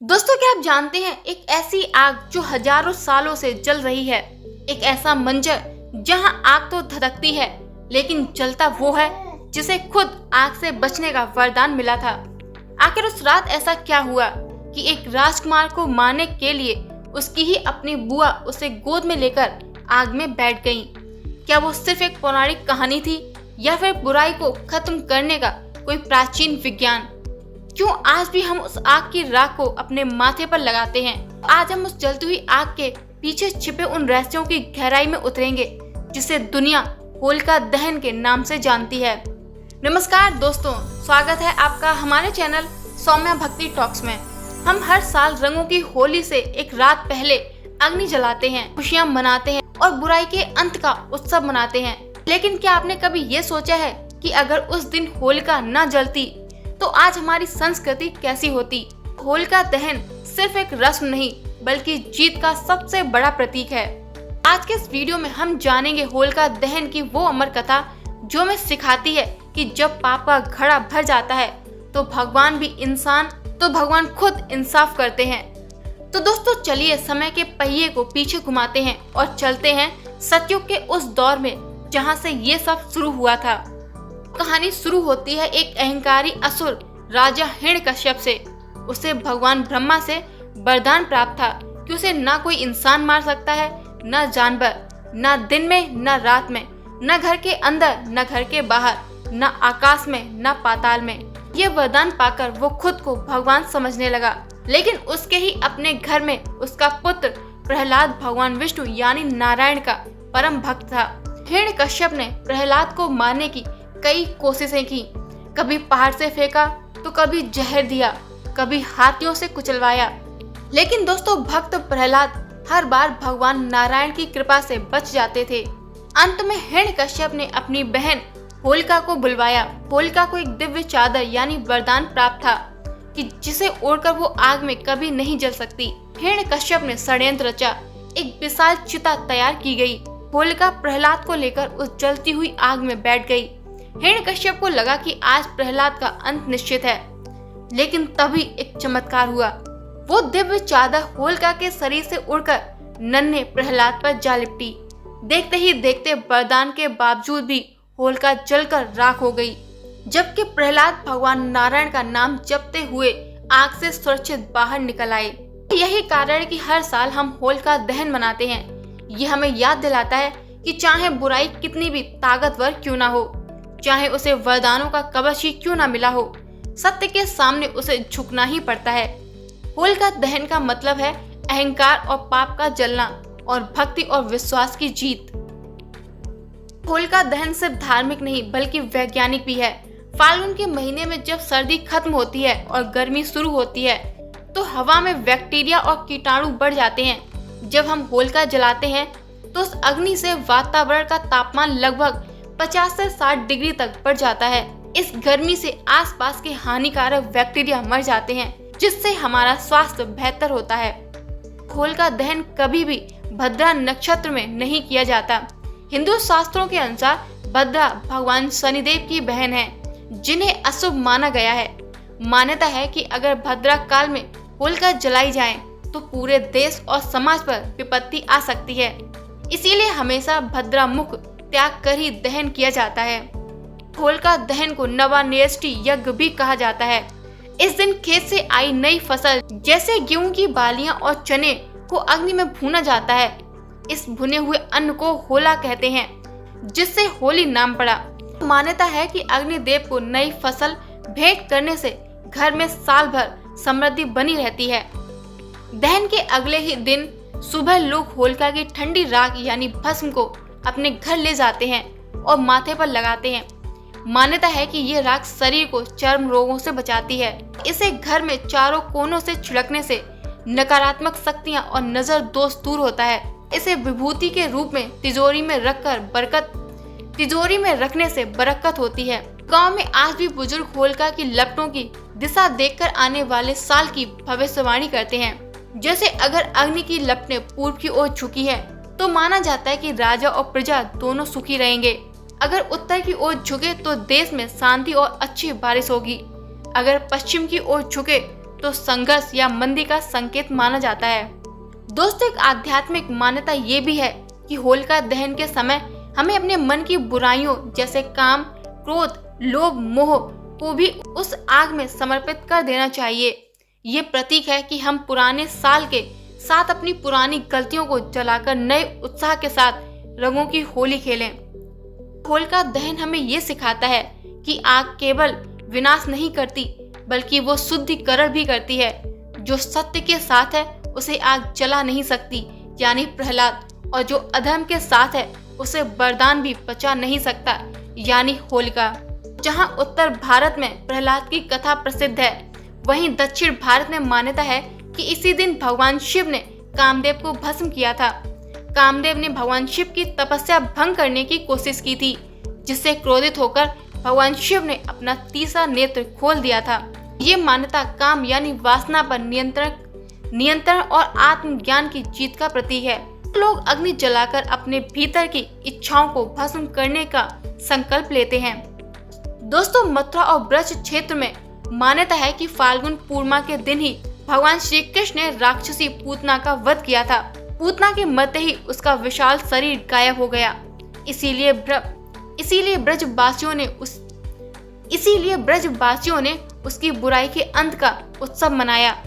दोस्तों, क्या आप जानते हैं एक ऐसी आग जो हजारों सालों से जल रही है। एक ऐसा मंजर जहां आग तो धधकती है लेकिन जलता वो है जिसे खुद आग से बचने का वरदान मिला था। आखिर उस रात ऐसा क्या हुआ कि एक राजकुमार को मारने के लिए उसकी ही अपनी बुआ उसे गोद में लेकर आग में बैठ गईं? क्या वो सिर्फ एक पौराणिक कहानी थी या फिर बुराई को खत्म करने का कोई प्राचीन विज्ञान? क्यों आज भी हम उस आग की राख को अपने माथे पर लगाते हैं? आज हम उस जलती हुई आग के पीछे छिपे उन रहस्यों की गहराई में उतरेंगे जिसे दुनिया होलिका दहन के नाम से जानती है। नमस्कार दोस्तों, स्वागत है आपका हमारे चैनल सौम्या भक्ति टॉक्स में। हम हर साल रंगों की होली से एक रात पहले अग्नि जलाते हैं, खुशियां मनाते हैं और बुराई के अंत का उत्सव मनाते हैं। लेकिन क्या आपने कभी ये सोचा है कि अगर उस दिन होलिका न जलती तो आज हमारी संस्कृति कैसी होती? होलिका दहन सिर्फ एक रस्म नहीं बल्कि जीत का सबसे बड़ा प्रतीक है। आज के इस वीडियो में हम जानेंगे होलिका दहन की वो अमर कथा जो हमें सिखाती है कि जब पाप का घड़ा भर जाता है तो भगवान खुद इंसाफ करते हैं। तो दोस्तों, चलिए समय के पहिए को पीछे घुमाते हैं और चलते हैं सतयुग के उस दौर में जहाँ से ये सब शुरू हुआ था। कहानी शुरू होती है एक अहंकारी असुर राजा हिरण्यकश्यप से। उसे भगवान ब्रह्मा से वरदान प्राप्त था कि उसे ना कोई इंसान मार सकता है, न जानवर, न दिन में न रात में, न घर के अंदर न घर के बाहर, न आकाश में न पाताल में। ये वरदान पाकर वो खुद को भगवान समझने लगा। लेकिन उसके ही अपने घर में उसका पुत्र प्रहलाद भगवान विष्णु यानी नारायण का परम भक्त था। हिरण्यकश्यप ने प्रहलाद को मारने की कई कोशिशें की। कभी पहाड़ से फेंका तो कभी जहर दिया, कभी हाथियों से कुचलवाया। लेकिन दोस्तों, भक्त प्रहलाद हर बार भगवान नारायण की कृपा से बच जाते थे। अंत में हिरण्यकश्यप ने अपनी बहन होलिका को बुलवाया। होलिका को एक दिव्य चादर यानी वरदान प्राप्त था कि जिसे ओढ़कर वो आग में कभी नहीं जल सकती। हिरण्यकश्यप ने षड्यंत्र रचा। एक विशाल चिता तैयार की गई। होलिका प्रहलाद को लेकर उस जलती हुई आग में बैठ गई। हिरण्यकश्यप को लगा कि आज प्रहलाद का अंत निश्चित है। लेकिन तभी एक चमत्कार हुआ। वो दिव्य चादर होलिका के शरीर से उड़कर नन्हे प्रहलाद पर जा लिपटी। देखते ही देखते वरदान के बावजूद भी होलिका जलकर राख हो गई, जबकि प्रहलाद भगवान नारायण का नाम जपते हुए आग से सुरक्षित बाहर निकल आए। यही कारण है कि हर साल हम होलिका दहन मनाते हैं। ये हमें याद दिलाता है कि चाहे बुराई कितनी भी ताकतवर क्यों ना हो, चाहे उसे वरदानों का कवच ही क्यों ना मिला हो, सत्य के सामने उसे झुकना ही पड़ता है। होलिका दहन का मतलब है अहंकार और पाप का जलना और भक्ति और विश्वास की जीत। होलिका दहन सिर्फ धार्मिक नहीं बल्कि वैज्ञानिक भी है। फाल्गुन के महीने में जब सर्दी खत्म होती है और गर्मी शुरू होती है तो हवा में बैक्टीरिया और कीटाणु बढ़ जाते हैं। जब हम होलिका जलाते हैं तो उस अग्नि से वातावरण का तापमान लगभग 50 से 60 डिग्री तक बढ़ जाता है। इस गर्मी से आसपास के हानिकारक बैक्टीरिया मर जाते हैं, जिससे हमारा स्वास्थ्य बेहतर होता है। होलिका दहन कभी भी भद्रा नक्षत्र में नहीं किया जाता। हिंदू शास्त्रों के अनुसार भद्रा भगवान शनिदेव की बहन है, जिन्हें अशुभ माना गया है। मान्यता है कि अगर भद्रा काल में होलिका जलाई जाए तो पूरे देश और समाज पर विपत्ति आ सकती है। इसीलिए हमेशा भद्रा मुख त्याग कर ही दहन किया जाता है। होलिका दहन को नवान्येष्टि यज्ञ भी कहा जाता है। इस दिन खेत से आई नई फसल जैसे गेहूं की बालियां और चने को अग्नि में भूना जाता है। इस भुने हुए अन्न को होला कहते हैं, जिससे होली नाम पड़ा। मान्यता है कि अग्निदेव को नई फसल भेंट करने से घर में साल भर समृद्धि बनी रहती है। दहन के अगले ही दिन सुबह लोग होलिका की ठंडी राख यानी भस्म को अपने घर ले जाते हैं और माथे पर लगाते हैं। मान्यता है कि ये राख शरीर को चर्म रोगों से बचाती है। इसे घर में चारों कोनों से छिड़कने से नकारात्मक शक्तियां और नजर दोष दूर होता है। इसे विभूति के रूप में तिजोरी में रखने से बरकत होती है। गांव में आज भी बुजुर्ग होलिका की लपटों की दिशा देखकर आने वाले साल की भविष्यवाणी करते हैं। जैसे अगर अग्नि की लपटें पूर्व की ओर झुकी है तो माना जाता है कि राजा और प्रजा दोनों सुखी रहेंगे। अगर उत्तर की ओर झुके तो देश में शांति और अच्छी बारिश होगी। अगर पश्चिम की ओर झुके तो संघर्ष या मंदी का संकेत माना जाता है। दोस्तों, एक आध्यात्मिक मान्यता ये भी है कि होलिका दहन के समय हमें अपने मन की बुराइयों जैसे काम, क्रोध, लोभ, मोह को भी उस आग में समर्पित कर देना चाहिए। ये प्रतीक है कि हम पुराने साल के साथ अपनी पुरानी गलतियों को जलाकर नए उत्साह के साथ रंगों की होली खेलें। होलिका दहन हमें ये सिखाता है कि आग केवल विनाश नहीं करती बल्कि वो शुद्धिकरण भी करती है। जो सत्य के साथ है उसे आग जला नहीं सकती यानी प्रहलाद, और जो अधर्म के साथ है उसे वरदान भी बचा नहीं सकता यानी होलिका। जहां उत्तर भारत में प्रहलाद की कथा प्रसिद्ध है, वहीं दक्षिण भारत में मान्यता है कि इसी दिन भगवान शिव ने कामदेव को भस्म किया था। कामदेव ने भगवान शिव की तपस्या भंग करने की कोशिश की थी, जिससे क्रोधित होकर भगवान शिव ने अपना तीसरा नेत्र खोल दिया था। ये मान्यता काम यानी वासना पर नियंत्रण और आत्मज्ञान की जीत का प्रतीक है। लोग अग्नि जलाकर अपने भीतर की इच्छाओं को भस्म करने का संकल्प लेते हैं। दोस्तों, मथुरा और ब्रज क्षेत्र में मान्यता है कि फाल्गुन पूर्णिमा के दिन ही भगवान श्री कृष्ण ने राक्षसी पूतना का वध किया था। पूतना के मरते ही उसका विशाल शरीर गायब हो गया। इसीलिए ब्रजवासियों ने उसकी बुराई के अंत का उत्सव मनाया।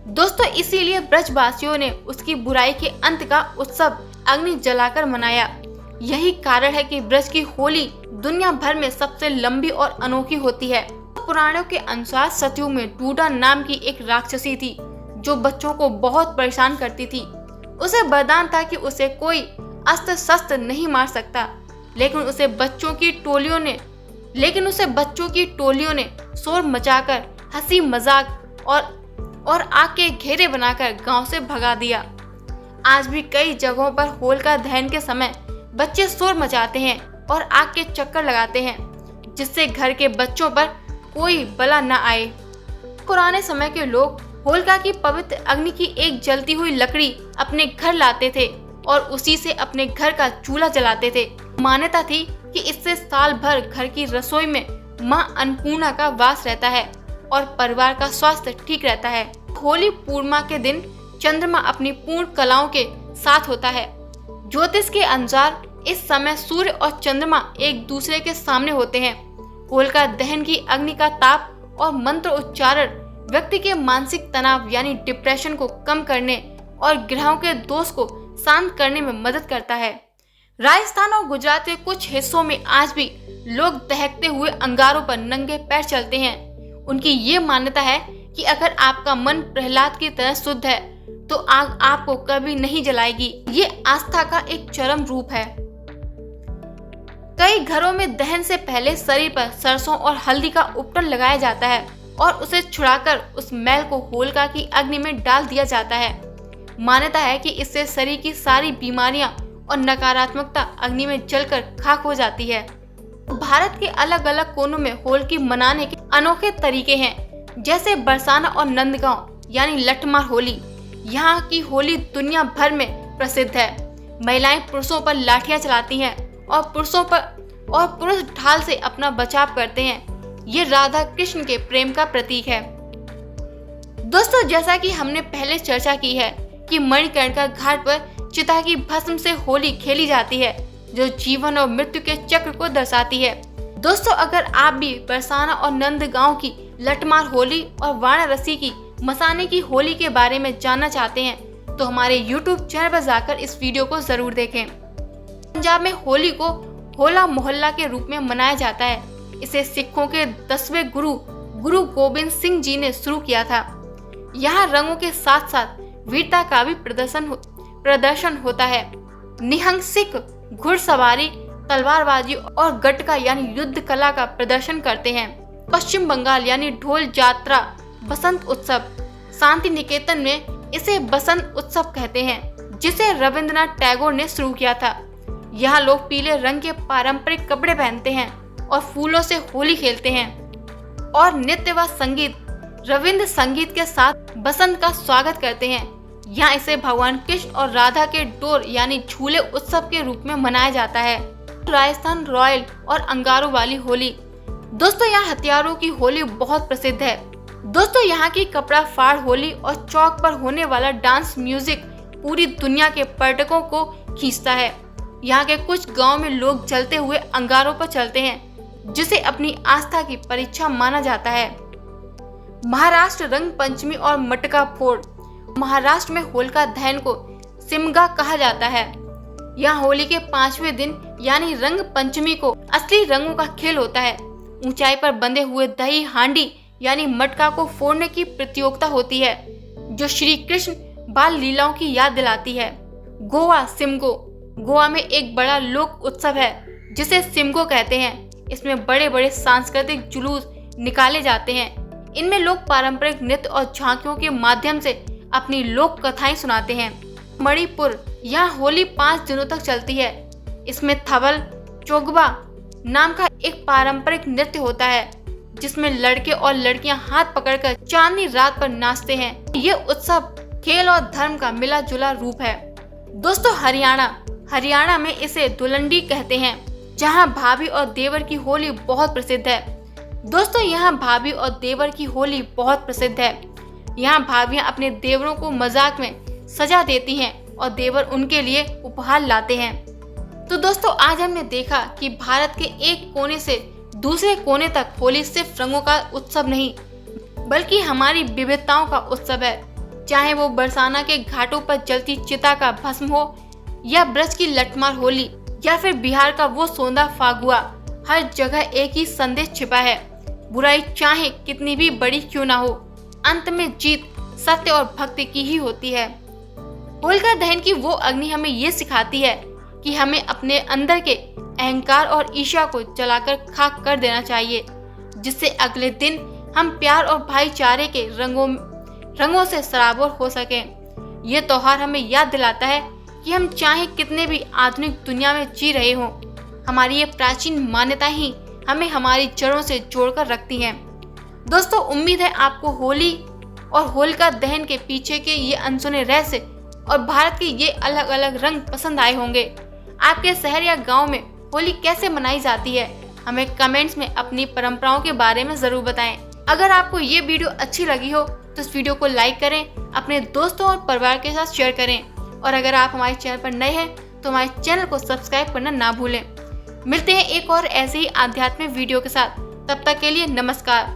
दोस्तों, इसीलिए ब्रजवासियों ने उसकी बुराई के अंत का उत्सव अग्नि जलाकर मनाया। यही कारण है कि ब्रज की होली दुनिया भर में सबसे लंबी और अनोखी होती है। पुराणों के अनुसार सतयुग में डूडा नाम की एक राक्षसी थी जो बच्चों को बहुत परेशान करती थी। उसे वरदान था कि उसे कोई अस्त्र शस्त्र नहीं मार सकता, लेकिन उसे बच्चों की टोलियों ने शोर मचाकर हंसी मजाक और आग के घेरे बनाकर गांव से भगा दिया। आज भी कई जगहों पर होलिका दहन के समय बच्चे शोर मचाते हैं और आग के चक्कर लगाते हैं, जिससे घर के बच्चों पर कोई बला न आए। पुराने समय के लोग होलिका की पवित्र अग्नि की एक जलती हुई लकड़ी अपने घर लाते थे और उसी से अपने घर का चूल्हा जलाते थे। मान्यता थी कि इससे साल भर घर की रसोई में मां अन्नपूर्णा का वास रहता है और परिवार का स्वास्थ्य ठीक रहता है। होली पूर्णिमा के दिन चंद्रमा अपनी पूर्ण कलाओं के साथ होता है। ज्योतिष के अनुसार इस समय सूर्य और चंद्रमा एक दूसरे के सामने होते हैं। होलिका दहन की अग्नि का ताप और मंत्र उच्चारण व्यक्ति के मानसिक तनाव यानी डिप्रेशन को कम करने और ग्रहों के दोष को शांत करने में मदद करता है। राजस्थान और गुजरात के कुछ हिस्सों में आज भी लोग दहकते हुए अंगारों पर नंगे पैर चलते हैं। उनकी ये मान्यता है कि अगर आपका मन प्रहलाद की तरह शुद्ध है तो आग आपको कभी नहीं जलाएगी। ये आस्था का एक चरम रूप है। कई घरों में दहन से पहले शरीर पर सरसों और हल्दी का उपटन लगाया जाता है और उसे छुड़ाकर उस मैल को होलिका की अग्नि में डाल दिया जाता है। मान्यता है कि इससे शरीर की सारी बीमारियां और नकारात्मकता अग्नि में जलकर खाक हो जाती है। भारत के अलग अलग कोनों में होली मनाने के अनोखे तरीके हैं, जैसे बरसाना और नंदगांव यानी लठमार होली। यहाँ की होली दुनिया भर में प्रसिद्ध है। महिलाएं पुरुषों पर लाठियां चलाती हैं और पुरुष ढाल से अपना बचाव करते हैं। ये राधा कृष्ण के प्रेम का प्रतीक है। दोस्तों, जैसा कि हमने पहले चर्चा की है कि मणिकर्णिका घाट पर चिता की भस्म से होली खेली जाती है, जो जीवन और मृत्यु के चक्र को दर्शाती है। दोस्तों, अगर आप भी बरसाना और नंदगांव की लठमार होली और वाराणसी की मसाने की होली के बारे में जानना चाहते हैं तो हमारे YouTube चैनल पर जाकर इस वीडियो को जरूर देखें। पंजाब में होली को होला मोहल्ला के रूप में मनाया जाता है। इसे सिखों के 10वें गुरु गोबिंद सिंह जी ने शुरू किया था। यहाँ रंगों के साथ साथ वीरता का भी प्रदर्शन होता है। निहंग सिख घुड़सवारी, तलवारबाजी और गटका यानी युद्ध कला का प्रदर्शन करते हैं। पश्चिम बंगाल यानी ढोल जात्रा बसंत उत्सव, शांति निकेतन में इसे बसंत उत्सव कहते हैं, जिसे रविंद्रनाथ टैगोर ने शुरू किया था। यहाँ लोग पीले रंग के पारंपरिक कपड़े पहनते हैं और फूलों से होली खेलते हैं और नृत्य व संगीत रविंद्र संगीत के साथ बसंत का स्वागत करते हैं। यहाँ इसे भगवान कृष्ण और राधा के डोर यानी झूले उत्सव के रूप में मनाया जाता है। राजस्थान रॉयल और अंगारों वाली होली। दोस्तों, यहाँ हथियारों की होली बहुत प्रसिद्ध है। दोस्तों यहाँ की कपड़ा फाड़ होली और चौक पर होने वाला डांस म्यूजिक पूरी दुनिया के पर्यटकों को खींचता है। यहाँ के कुछ गांव में लोग जलते हुए अंगारों पर चलते हैं, जिसे अपनी आस्था की परीक्षा माना जाता है। महाराष्ट्र रंग पंचमी और मटका फोड़। महाराष्ट्र में होलिका दहन को सिमगा कहा जाता है। यहाँ होली के 5वें दिन यानी रंग पंचमी को असली रंगों का खेल होता है। ऊंचाई पर बंधे हुए दही हांडी यानी मटका को फोड़ने की प्रतियोगिता होती है, जो श्री कृष्ण बाल लीलाओं की याद दिलाती है। गोवा सिमगो। गोवा में एक बड़ा लोक उत्सव है जिसे सिमगो कहते हैं। इसमें बड़े बड़े सांस्कृतिक जुलूस निकाले जाते हैं। इनमें लोग पारंपरिक नृत्य और झांकियों के माध्यम से अपनी लोक कथाएं सुनाते हैं। मणिपुर। यहाँ होली 5 दिनों तक चलती है। इसमें थवल चोगबा नाम का एक पारंपरिक नृत्य होता है, जिसमें लड़के और लड़कियां हाथ पकड़कर चांदनी रात पर नाचते हैं। ये उत्सव खेल और धर्म का मिला जुला रूप है। दोस्तों हरियाणा में इसे धुलंडी कहते हैं, जहां भाभी और देवर की होली बहुत प्रसिद्ध है। दोस्तों यहाँ भाभी और देवर की होली बहुत प्रसिद्ध है। यहाँ भाभियां अपने देवरों को मजाक में सजा देती हैं और देवर उनके लिए उपहार लाते हैं। तो दोस्तों आज हमने देखा कि भारत के एक कोने से दूसरे कोने तक होली सिर्फ रंगों का उत्सव नहीं, बल्कि हमारी विविधताओं का उत्सव है। चाहे वो बरसाना के घाटों पर जलती चिता का भस्म हो, या ब्रज की लठमार होली, या फिर बिहार का वो सोंदा फागुआ, हर जगह एक ही संदेश छिपा है। बुराई चाहे कितनी भी बड़ी क्यों ना हो, अंत में जीत सत्य और भक्ति की ही होती है। होलिका दहन की वो अग्नि हमें ये सिखाती है कि हमें अपने अंदर के अहंकार और ईर्ष्या को जलाकर खाक कर देना चाहिए, जिससे अगले दिन हम प्यार और भाईचारे के रंगों से सराबोर हो सकें। ये त्योहार हमें याद दिलाता है कि हम चाहे कितने भी आधुनिक दुनिया में जी रहे हों, हमारी ये प्राचीन मान्यता ही हमें हमारी जड़ों से जोड़कर रखती हैं। दोस्तों उम्मीद है आपको होली और होलिका दहन के पीछे के ये अनसुने रहस्य और भारत के ये अलग अलग रंग पसंद आए होंगे। आपके शहर या गांव में होली कैसे मनाई जाती है, हमें कमेंट्स में अपनी परंपराओं के बारे में जरूर बताएं। अगर आपको ये वीडियो अच्छी लगी हो तो इस वीडियो को लाइक करें, अपने दोस्तों और परिवार के साथ शेयर करें, और अगर आप हमारे चैनल पर नए हैं तो हमारे चैनल को सब्सक्राइब करना ना भूलें। मिलते हैं एक और ऐसे ही आध्यात्मिक वीडियो के साथ। तब तक के लिए नमस्कार।